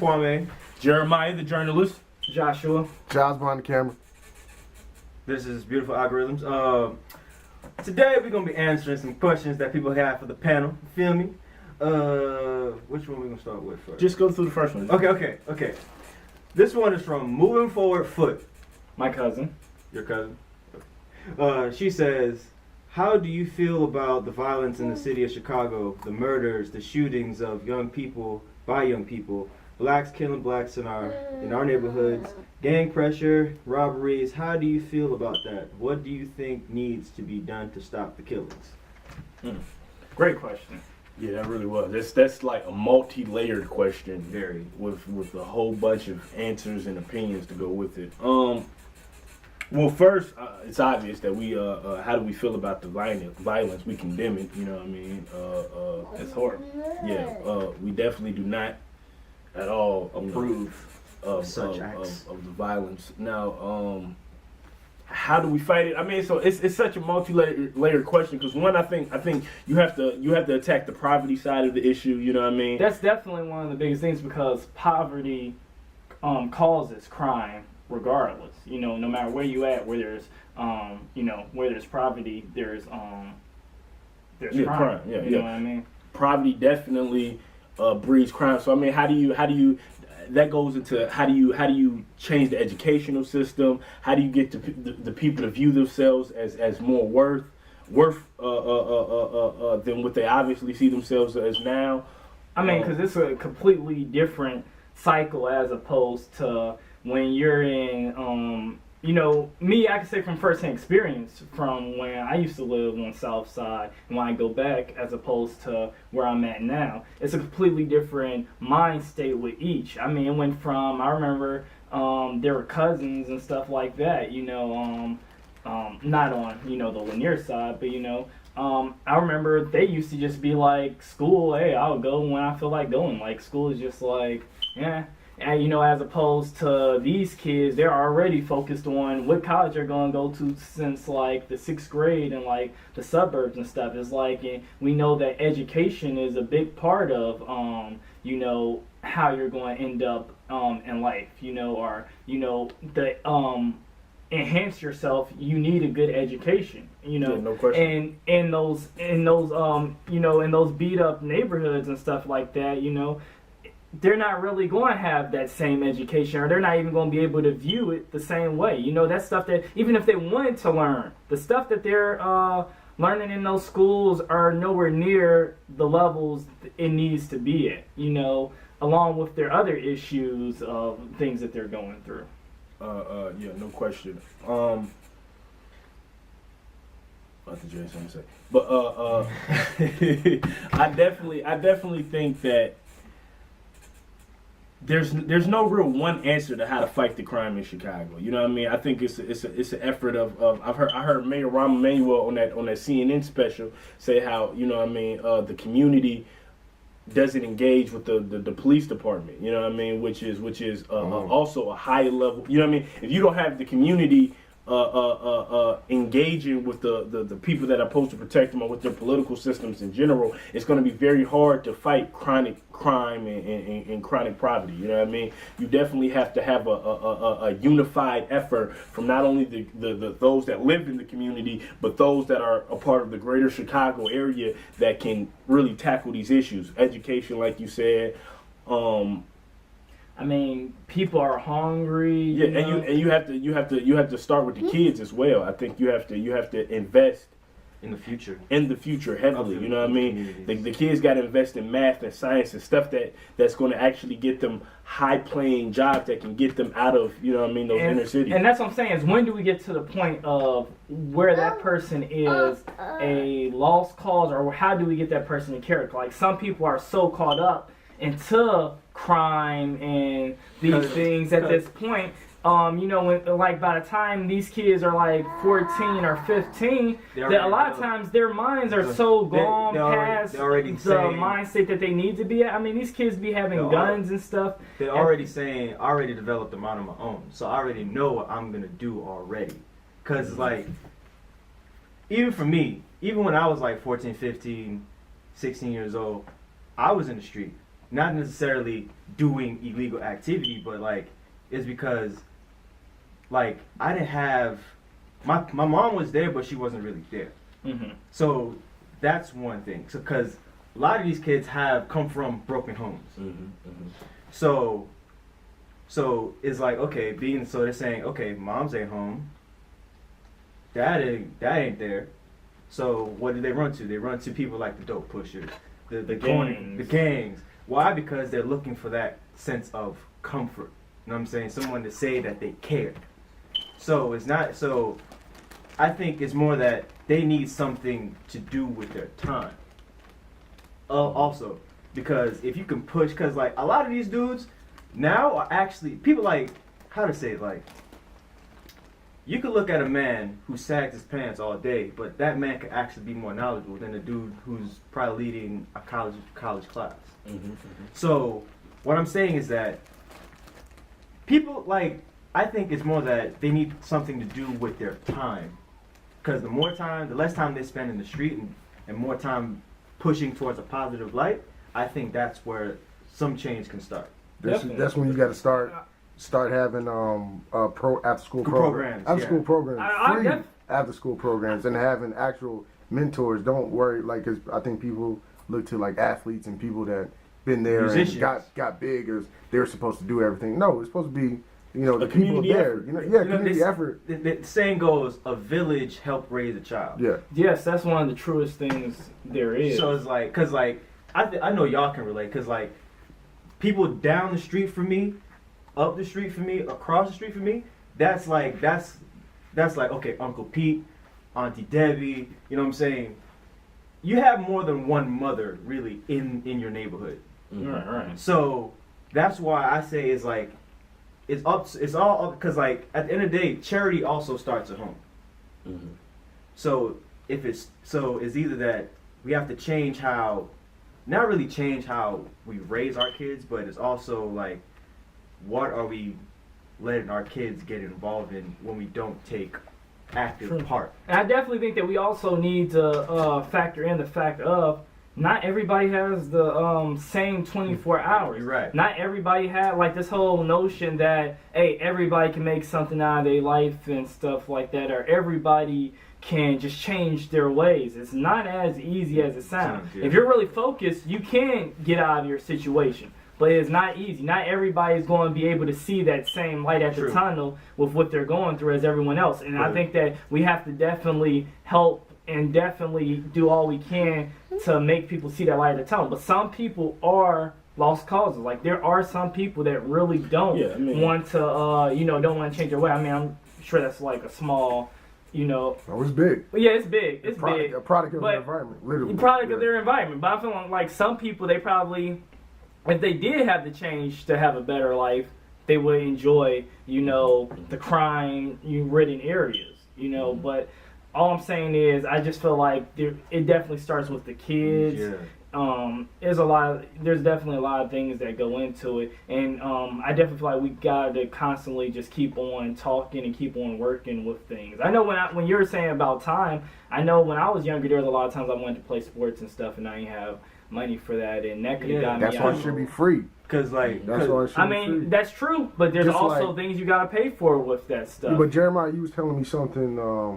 Kwame. Jeremiah, the journalist. Joshua. Giles behind the camera. This is Beautiful Algorithms. Today we're gonna be answering some questions that people have for the panel. Feel me? Which one we gonna start with first? Just go through the first one. Okay. This one is from Moving Forward Foot. My cousin. Your cousin. She says, "How do you feel about the violence in the city of Chicago? The murders, the shootings of young people by young people, blacks killing blacks in our neighborhoods, gang pressure, robberies. How do you feel about that? What do you think needs to be done to stop the killings?" Great question. Yeah, that really was. That's like a multi-layered question. Very. With a whole bunch of answers and opinions to go with it. Well, first, it's obvious that we, how do we feel about the violence? We condemn it, you know what I mean? It's horrible. Yeah, we definitely do not at all Approve of such acts. of the violence. Now, how do we fight it? I mean, so it's such a multi-layered question because one, I think you have to attack the poverty side of the issue. You know what I mean? That's definitely one of the biggest things because poverty causes crime regardless. You know, no matter where you at, where there's where there's poverty, there's crime. Yeah, you know what I mean? Poverty definitely breeds crime. So I mean, how do you that goes into how do you change the educational system? How do you get the people to view themselves as more worth than what they obviously see themselves as now? I mean, because it's a completely different cycle as opposed to when you're in, me, I can say from firsthand experience from when I used to live on the South Side and when I go back as opposed to where I'm at now. It's a completely different mind state with each. I mean, it went from, I remember there were cousins and stuff like that, not on, the Lanier side, but, I remember they used to just be like, school, hey, I'll go when I feel like going. Like, school is just like, yeah. And, as opposed to these kids, they're already focused on what college they're going to go to since, like, the 6th grade and, like, the suburbs and stuff. It's like, and we know that education is a big part of, how you're going to end up in life, enhance yourself, you need a good education, Yeah, no question. And in those in those beat up neighborhoods and stuff like that, they're not really going to have that same education, or they're not even going to be able to view it the same way. That stuff that, even if they wanted to learn, the stuff that they're learning in those schools are nowhere near the levels it needs to be at, along with their other issues of things that they're going through. Yeah, no question. I think you had something to say, but I definitely think that there's no real one answer to how to fight the crime in Chicago. You know what I mean? I think it's an effort of I heard Mayor Rahm Emanuel on that CNN special say how the community doesn't engage with the police department. You know what I mean? Which is also a high level. You know what I mean? If you don't have the community engaging with the people that are supposed to protect them or with their political systems in general, it's going to be very hard to fight chronic crime and chronic poverty. You know what I mean? You definitely have to have a unified effort from not only the those that live in the community, but those that are a part of the greater Chicago area that can really tackle these issues. Education, like you said. I mean, people are hungry. Yeah, and you have to start with the kids as well. I think you have to invest in the future heavily. You know what I mean? The kids got to invest in math and science and stuff that's going to actually get them high paying jobs that can get them out of those inner cities. And that's what I'm saying is, when do we get to the point of where that person is a lost cause, or how do we get that person in character? Like, some people are so caught up into crime and these things at this point, when, like, by the time these kids are like 14 or 15, that a lot of times their minds are so gone past the mindset that they need to be at. I mean, these kids be having guns and stuff. They're already saying, I already developed a mind of my own, so I already know what I'm gonna do already. Cause like, even for me, even when I was like 14, 15, 16 years old, I was in the street. not necessarily doing illegal activity, but like it's because like I didn't have my mom was there, but she wasn't really there. Mm-hmm. So that's one thing. So because a lot of these kids have come from broken homes. So it's like, okay, so they're saying, okay, mom's ain't home, dad ain't there. So what do they run to? They run to people like the dope pushers, the gangs. Why? Because they're looking for that sense of comfort. You know what I'm saying? Someone to say that they care. So it's not. So I think it's more that they need something to do with their time. Also, because if you can push, because like a lot of these dudes now are actually people like, how to say it, like, you could look at a man who sags his pants all day, but that man could actually be more knowledgeable than a dude who's probably leading a college class. So what I'm saying is that people like, I think it's more that they need something to do with their time, because the less time they spend in the street and more time pushing towards a positive light, I think that's where some change can start. That's when you got to start having after school programs, free after school programs, and having actual mentors. Don't worry, like, 'cause I think people look to like athletes and people that been there Musicians. and got big as they're supposed to do everything. No, it's supposed to be, you know, the people community there. effort. Community effort. The saying goes, a village helped raise a child. Yeah. Yes, that's one of the truest things there is. So it's like, cause like I know y'all can relate, cause like people down the street from me, up the street from me, across the street from me, that's like okay, Uncle Pete, Auntie Debbie, you know what I'm saying? You have more than one mother really in your neighborhood. Right. So that's why I say it's like it's all up, because like at the end of the day, charity also starts at home. So it's either that we have to change not really change how we raise our kids, but it's also like, what are we letting our kids get involved in when we don't take active part? And I definitely think that we also need to factor in the fact of not everybody has the same 24 hours. You're right. Not everybody has like this whole notion that, hey, everybody can make something out of their life and stuff like that, or everybody can just change their ways. It's not as easy as it sounds. Yeah. If you're really focused, you can get out of your situation. But it's not easy. Not everybody's going to be able to see that same light at the tunnel with what they're going through as everyone else. And I think that we have to definitely help and definitely do all we can to make people see that light at the tunnel. But some people are lost causes. Like, there are some people that really don't want to, don't want to change their way. I mean, I'm sure that's like a small, Oh, it's big. Yeah, it's big. It's big. A product of their environment, literally. Product of their environment. But I feel like some people, they probably, if they did have the change to have a better life, they would enjoy, the crime-ridden areas, But all I'm saying is, I just feel like it definitely starts with the kids. Yeah. There's definitely a lot of things that go into it, and I definitely feel like we gotta constantly just keep on talking and keep on working with things. I know when you were saying about time, I know when I was younger, there was a lot of times I wanted to play sports and stuff, and I didn't have money for that, and that could have got me out. That's why it should be free. Cause like, that's why it should be free. That's true, but there's Just also like, things you gotta pay for with that stuff. Yeah, but Jeremiah, you was telling me something. I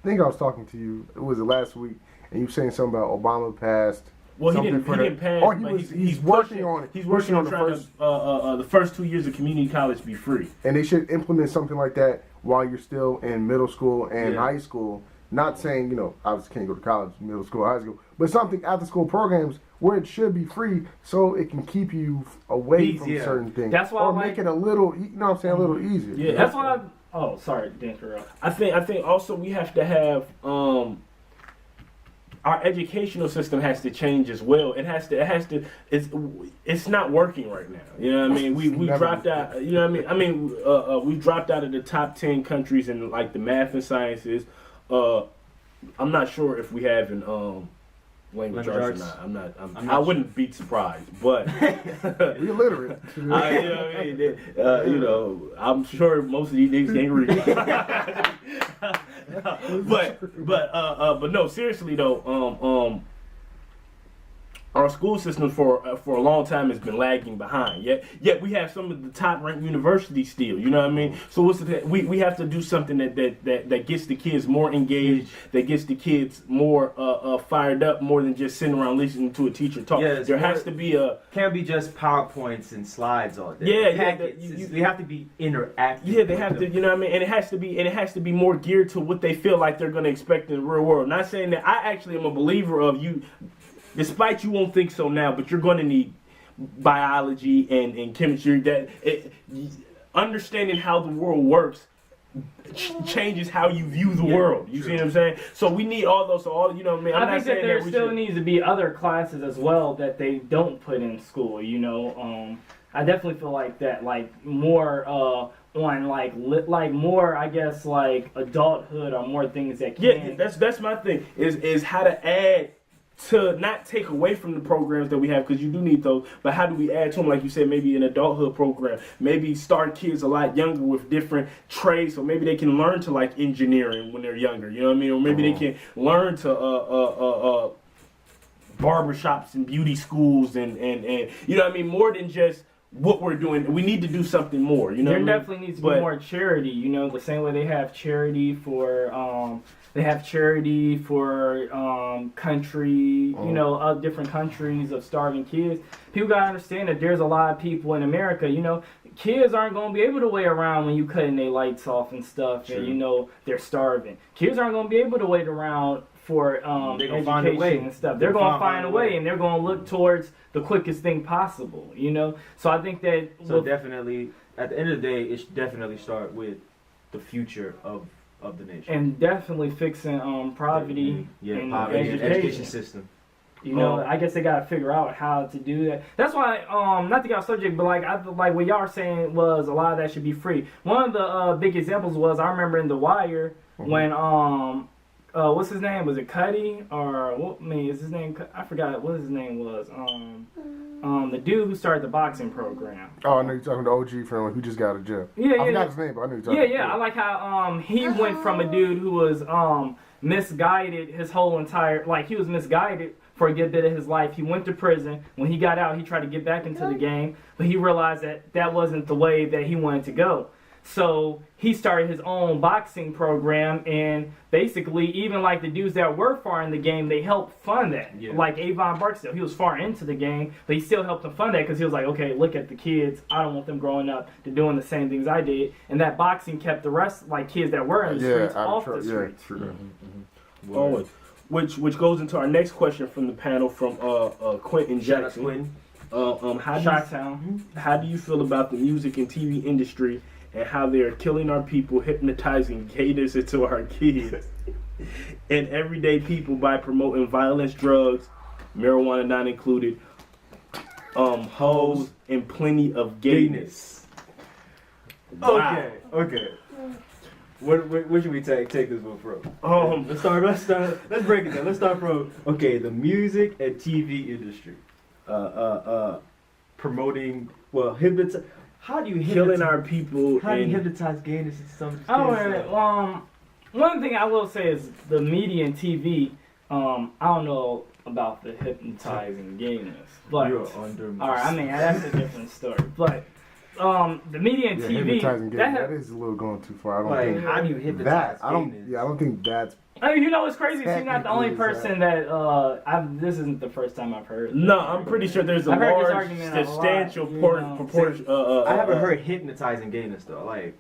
think I was talking to you. It was last week, and you were saying something about Obama passed. Well, he didn't pass. Or he's working on it. He's working on the first 2 years of community college be free. And they should implement something like that while you're still in middle school and high school. Not saying, obviously can't go to college, middle school, high school, but something after school programs where it should be free so it can keep you away from certain things. That's why make it a little, a little easier. Yeah, that's why oh, sorry, to interrupt. I think also we have to have our educational system has to change as well. It's not working right now. You know what I mean? We dropped out. You know what I mean? We dropped out of the top 10 countries in like the math and sciences. I'm not sure if we have in language arts or not. I wouldn't be surprised, but we're illiterate. I'm sure most of these niggas can't read. but no, seriously though, our school system for a long time has been lagging behind. Yet we have some of the top ranked universities still. You know what I mean? So we have to do something that gets the kids more engaged, that gets the kids more fired up, more than just sitting around listening to a teacher talk. Yeah, there has to be a can't be just PowerPoints and slides all day. They have to be interactive. Yeah, they have to. You know what I mean? And it has to be more geared to what they feel like they're going to expect in the real world. Not saying that I actually am a believer of you. Despite you won't think so now, but you're going to need biology and chemistry. Understanding how the world works changes how you view the world. You see what I'm saying? So we need all those. So all, you know what I mean? I think that there still needs to be other classes as well that they don't put in school. You know, I definitely feel like that, like more on like more, I guess, like adulthood or more things that can. Yeah, that's my thing. Is how to add. To not take away from the programs that we have, because you do need those, but how do we add to them? Like you said, maybe an adulthood program, maybe start kids a lot younger with different trades, so maybe they can learn to like engineering when they're younger, you know what I mean? Or maybe they can learn to barbershops and beauty schools and you know what I mean? More than just what we're doing. We need to do something more, you know. There definitely needs to be more charity, you know, the same way they have charity for country, you know, different countries of starving kids. People gotta understand that there's a lot of people in America, you know, kids aren't gonna be able to wait around when you cutting their lights off and stuff, and you know they're starving. Kids aren't gonna be able to wait around for education and stuff. They're gonna find a way, and they're gonna look towards the quickest thing possible, you know. So I think that definitely at the end of the day, it should definitely start with the future of the nation. And definitely fixing poverty and poverty and education system. You know, I guess they gotta figure out how to do that. That's why, not to get off subject, but like what y'all are saying was a lot of that should be free. One of the big examples was, I remember in The Wire when what's his name? Was it Cuddy or what? Is his name? I forgot what his name was. The dude who started the boxing program. Oh, I know you're talking to OG from who just got out of jail. Yeah, I forgot his name, but I know you're talking. Yeah. I like how he went from a dude who was misguided his whole entire, like he was misguided for a good bit of his life. He went to prison. When he got out, he tried to get back into the game, but he realized that wasn't the way that he wanted to go. So he started his own boxing program, and basically, even like the dudes that were far in the game, they helped fund that. Yeah. Like Avon Barksdale, he was far into the game, but he still helped them fund that because he was like, okay, look at the kids. I don't want them growing up to doing the same things I did. And that boxing kept the rest, like kids that were in the streets, off the streets. Yeah, true. Oh, which goes into our next question from the panel from Quentin Jackson. How do you feel about the music and TV industry and how they are killing our people, hypnotizing gators into our kids and everyday people by promoting violence, drugs, marijuana not included, hoes, and plenty of gayness? Wow. Okay. Where should we take this one from? Let's break it down. Let's start from the music and TV industry. Promoting hypnotize. How do you killing our people? How do you hypnotize gayness in some kids? One thing I will say is the media and TV. I don't know about the hypnotizing gayness, but you're under. All right, I mean that's a different story. But the media and TV. Hypnotizing gayness, that is a little going too far. I don't think how do you hypnotize gayness? I don't think that's. I mean, you know, it's crazy. You're not the only person that this isn't the first time I've heard. No, I'm pretty sure there's a large, substantial proportion. I haven't heard hypnotizing gayness though. Like,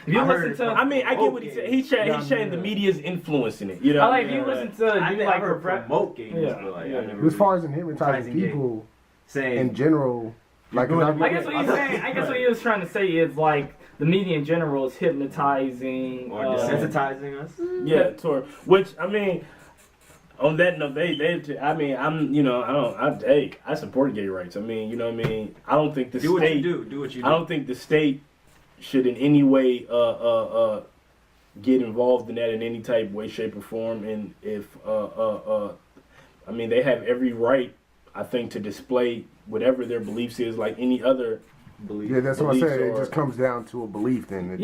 if you listen to, I mean, I get what he said. He's saying the media's influencing it. You know, if you listen to, I heard promote gayness, but like, as far as in hypnotizing people, saying in general, like, I guess what he's saying. I guess what he was trying to say is like. The media in general is hypnotizing or desensitizing us. Yeah, which I mean, on that note, I support gay rights. I mean, you know what I mean. I don't think the state do what you do. I don't think the state should in any way get involved in that in any type, way, shape, or form. And if I mean, they have every right, I think, to display whatever their beliefs is, like any other. Yeah, that's what I said. It just comes down to a belief then. It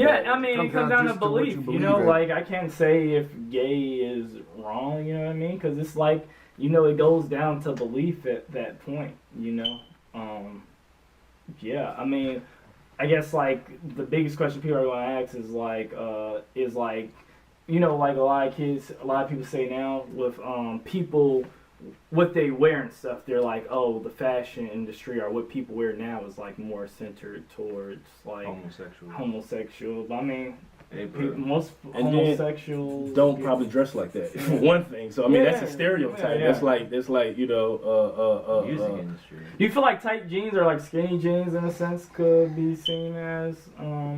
comes down to belief. You know, like I can't say if gay is wrong, you know what I mean? Because it's like it goes down to belief at that point. Yeah, I mean, I guess like the biggest question people are going to ask is like, like a lot of kids, a lot of people say now with people, what they wear and stuff, they're like, oh, the fashion industry or what people wear now is like more centered towards like homosexual. But I mean, most homosexuals don't probably dress like that for one thing. So I mean, that's a stereotype. Yeah. That's like music industry. Do you feel like tight jeans or like skinny jeans in a sense could be seen as I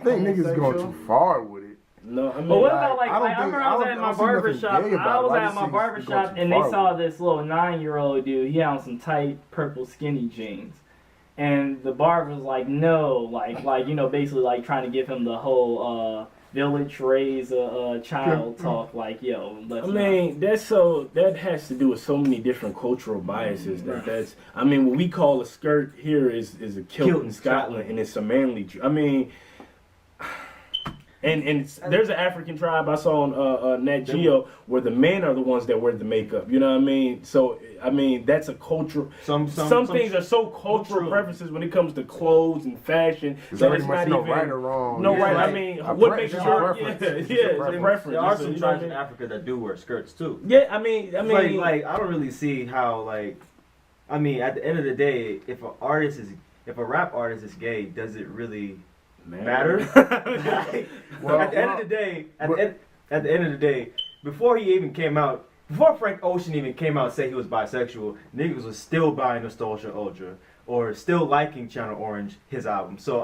think niggas going too far with it. No, I mean, but what about I remember I was at my barbershop. I was at my barbershop and they saw this little 9-year-old dude. He had on some tight purple skinny jeans. And the barber was like, no, basically like trying to give him the whole village raise a child talk, like, yo. I mean, that has to do with so many different cultural biases. What we call a skirt here is a kilt in Scotland, and it's a manly. I mean. And there's an African tribe I saw on Nat Geo where the men are the ones that wear the makeup. You know what I mean? So I mean that's a cultural. Some things are so cultural preferences when it comes to clothes and fashion that it's not even right or wrong. No right. I mean, what makes your it's a preference. There are some tribes in Africa that do wear skirts too. Yeah, I mean, like I don't really see how at the end of the day, if a rap artist is gay, does it really matter? Well, at the end of the day, before Frank Ocean even came out and said he was bisexual, niggas was still buying Nostalgia Ultra or still liking Channel Orange, his album. So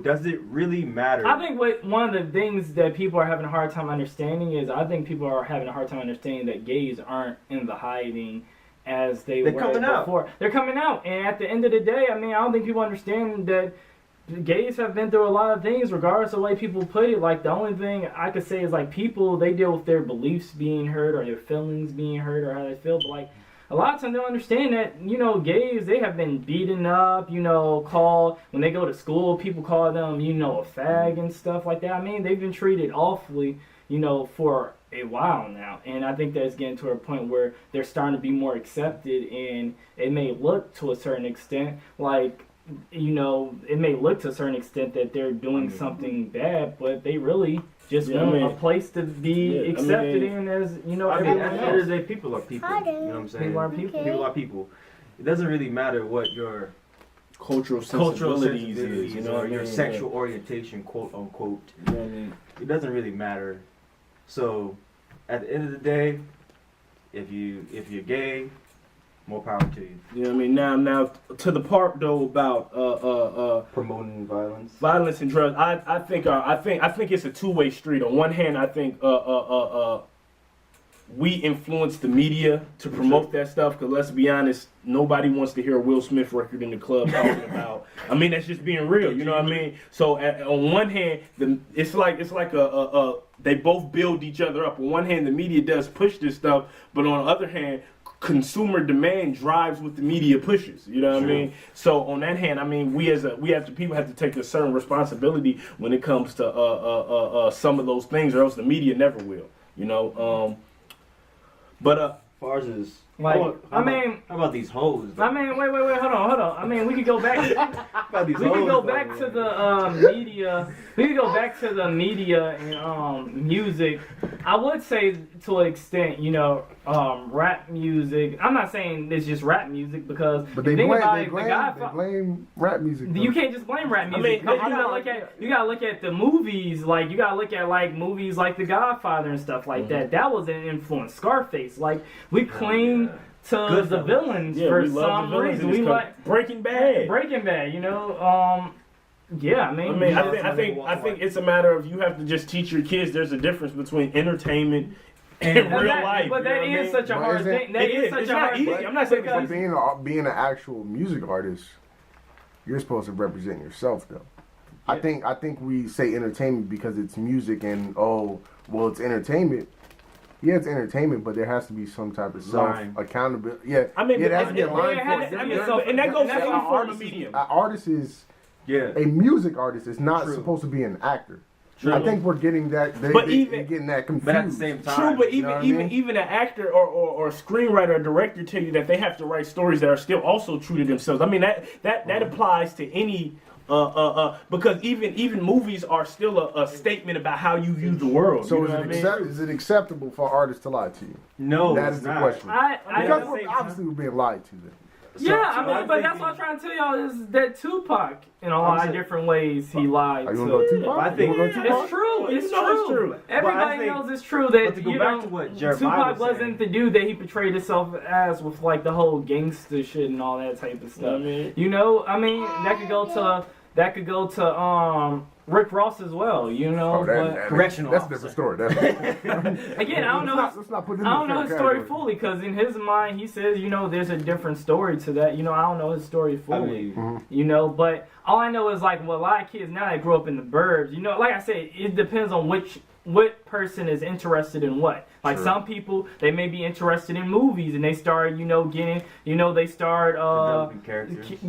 does it really matter? I think one of the things that people are having a hard time understanding is that gays aren't in the hiding as they were before. They're coming out, and at the end of the day, I mean, I don't think people understand that gays have been through a lot of things, regardless of the way people put it. Like, the only thing I could say is, like, people, they deal with their beliefs being hurt or their feelings being hurt or how they feel. But, like, a lot of times they don't understand that, gays, they have been beaten up, called, when they go to school, people call them, a fag and stuff like that. I mean, they've been treated awfully, for a while now. And I think that's getting to a point where they're starting to be more accepted, and it may look to a certain extent like, it may look to a certain extent that they're doing something bad, but they really just want a place to be accepted in as, everyone else. At the end of the day, people are people. You know what I'm saying? People are people. Okay. People are people. It doesn't really matter what your cultural sensibilities is, or your sexual orientation, quote unquote. You know what I mean? It doesn't really matter. So, at the end of the day, if you're gay, more power to you. You know what I mean? Now to the part though about promoting violence and drugs. I think it's a two-way street. On one hand, I think we influence the media to promote that stuff, because let's be honest, nobody wants to hear a Will Smith record in the club talking about. I mean, that's just being real. You know what I mean? So on one hand, it's like they both build each other up. On one hand, the media does push this stuff, but on the other hand, consumer demand drives what the media pushes. You know what I mean? So on that hand, I mean, people have to take a certain responsibility when it comes to some of those things, or else the media never will. But far as like, how about these hoes? I mean, wait, hold on. I mean, we could go back. We could go back to the media. We could go back to the media and music. I would say to an extent, rap music. I'm not saying it's just rap music, because they blame rap music. You can't just blame rap music. I mean, you gotta look at the movies. Like, you gotta look at movies like The Godfather and stuff like that. That was an influence. Scarface. Like, we cling to the villains for some reason. We like Breaking Bad. Yeah, I mean, I think it's a matter of, you have to just teach your kids there's a difference between entertainment and real life. But that is such a hard thing. That is such a hard thing. I'm not saying because being an actual music artist, you're supposed to represent yourself, though. Yeah. I think we say entertainment because it's music and it's entertainment. Yeah, it's entertainment, but there has to be some type of self-accountability. Yeah, I mean, there has to be a line for it. And that goes for any form of medium. An artist is... Yeah, a music artist is not supposed to be an actor. I think we're getting that. They're getting that confused. But at the same time, true. But even an actor or a screenwriter or director tell you that they have to write stories that are still also true to themselves. I mean that applies to any. Because even movies are still a statement about how you view the world. So is it acceptable for artists to lie to you? No, that is the question. Because obviously we're being lied to. Then. But that's what I'm trying to tell y'all is that Tupac, in a lot of different ways, he lied. Are you gonna go Tupac? I think it's true. It's true. Everybody knows it's true that Tupac wasn't the dude that he portrayed himself as with like the whole gangster shit and all that type of stuff. That could go to Rick Ross as well, correctional. That's a different story. Again, I don't know. Let's not put him I don't know his story fully because in his mind he says, there's a different story to that. I don't know his story fully. But all I know is like a lot of kids now that grew up in the burbs. Like I said, it depends on what person is interested in what. Like some people, they may be interested in movies and they start,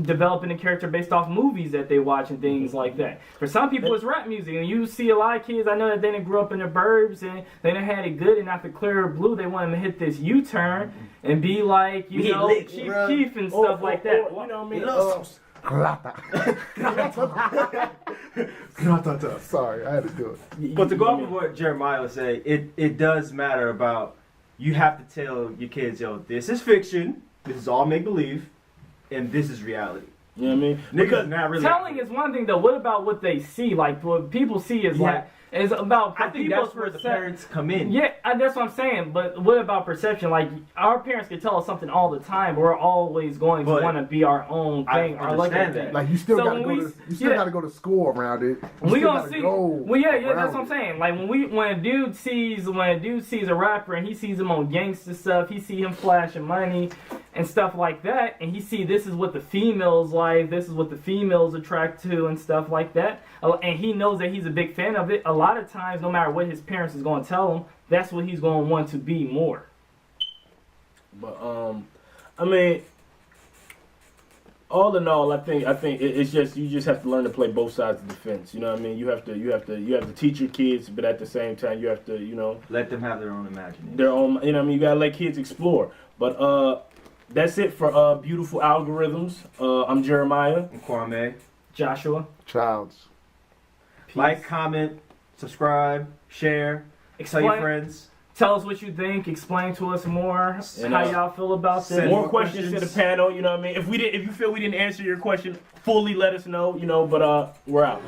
developing a character based off movies that they watch and things like that. For some people, it's rap music, and you see a lot of kids. I know that they didn't grow up in the burbs and they done had it good, and after Clear Blue, they want them to hit this U-turn and be like, Chief Keef and stuff like that. Sorry, I had to do it. But to go off of what Jeremiah was saying, it does matter about you have to tell your kids, this is fiction, this is all make believe, and this is reality. You know what I mean? Because not really telling is one thing though. What about what they see? Like what people see is like. It's about I think that's where the parents come in. Yeah, that's what I'm saying. But what about perception? Like our parents can tell us something all the time. But we're always going to want to be our own thing. I understand that. Like you still got to go to school around it. We gonna see. That's what I'm saying. Like when a dude sees a rapper and he sees him on gangster stuff, he see him flashing money and stuff like that, and he see this is what the females like, this is what the females attract to and stuff like that, and he knows that he's a big fan of it. A lot of times, no matter what his parents is going to tell him, that's what he's going to want to be more. But all in all, I think it's just you just have to learn to play both sides of the fence. You know what I mean? You have to teach your kids, but at the same time, you have to let them have their own imagination. You gotta let kids explore. But that's it for Beautiful Algorithms. I'm Jeremiah. I'm Kwame. Joshua. Childs. Peace. Like, comment, subscribe, share, tell your friends. Tell us what you think. Explain to us more how y'all feel about this. More questions to the panel. You know what I mean? If you feel we didn't answer your question fully, let us know. But we're out.